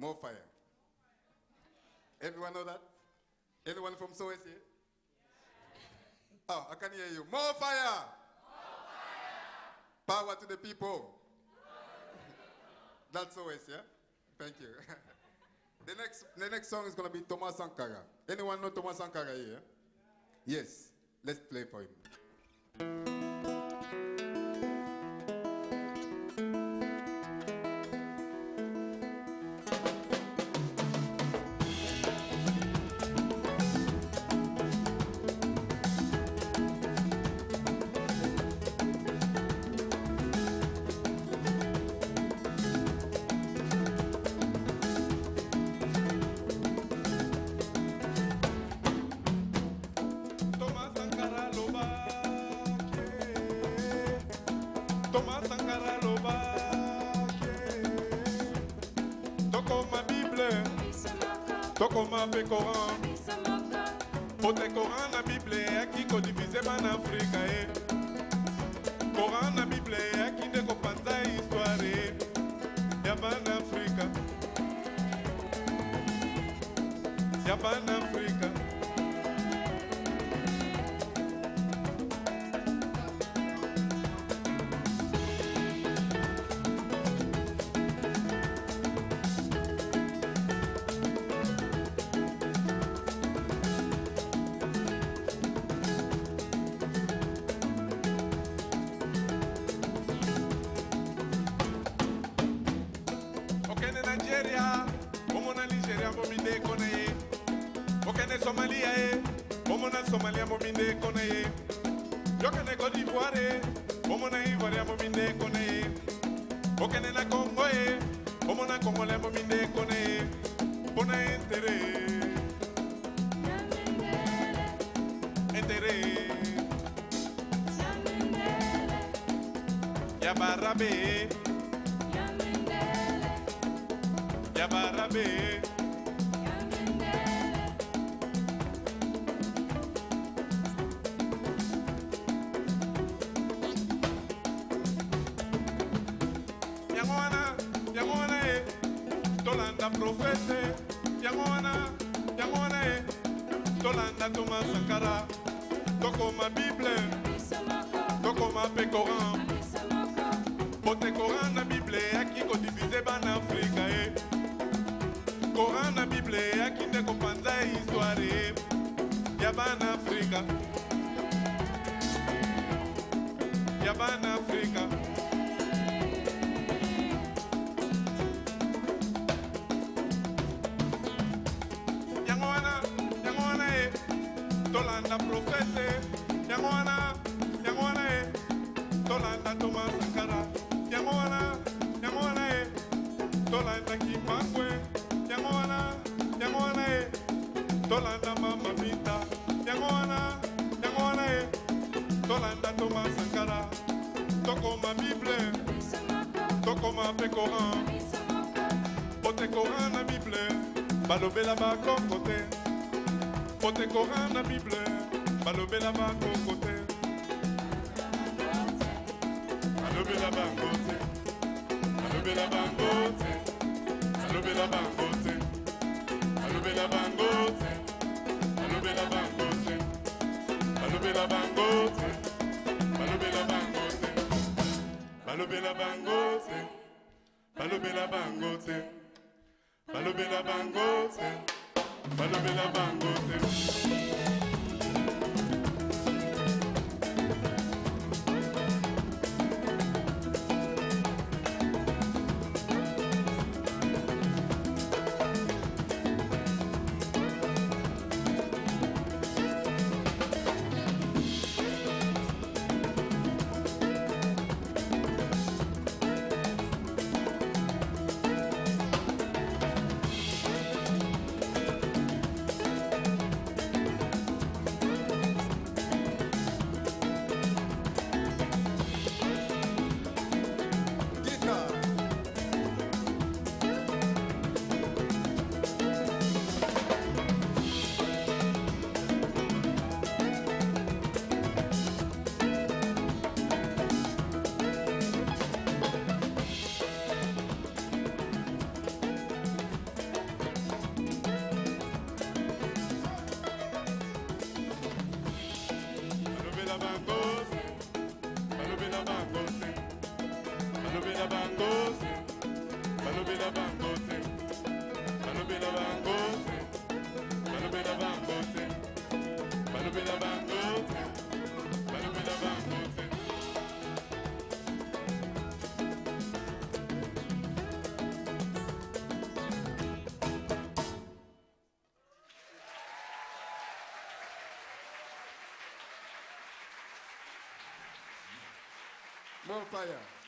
More fire. Everyone know that? Anyone from SOS here? Oh, I can hear you. More fire! More fire! Power to the people. That's SOS, yeah? Thank you. The next song is going to be Thomas Sankara. Anyone know Thomas Sankara here? Yes. Let's play for him. Thomas Sankara loba toko ma Bible toko ma pe Coran pote Coran na Bible aki ko divise man Afrika Coran na Bible aki de ko panza histoire ya ban Afrika ya ban Afrika. Nigeria, como na Nigeria mominde konaye. Okene Somalia como na Somalia mominde konaye. Yokene Côte d'Ivoire, como na Ivoire mominde konaye. Okene na Congo como na Congolais mominde konaye. Bona intérêt. Ya barabe. Yabarabe Yangwana Tolanda prophète Yangwana Tolanda Thomas Sankara Toko ma Bible Toko ma pe Coran Pote Coran na Bible aki ko divise ban Afrika Coran na Bible aki ne ko panza histoire ya ban Afrika ya ban Afrika. Yangwana Tolanda prophète Yangwana Tolanda Thomas Sankara Yangwana Tolanda Kimakwe Yangwana Tolanda Mama Vita Yangwana Tolanda Thomas Sankara Toko ma Bible Toko ma pe Coran Pote Coran na Bible Balobe la ba kokote Pote Coran na Bible Balobe la ba kokote Balobe la ba kokote Balobe la ba kokote Balobe la ba kokote Balobe la ba kokote Balobe la ba kokote Balobe la ba kokote Balobe la ba kokote Balobe la ba kokote Balobe la ba kokote Balobe la ba kokote Balobe la ba kokote. bangote, balobi na bangote, balobi na bangote, balobi na bangote, balobi na bangote, balobi na bangote, balobi na bangote, balobi na bangote. More fire.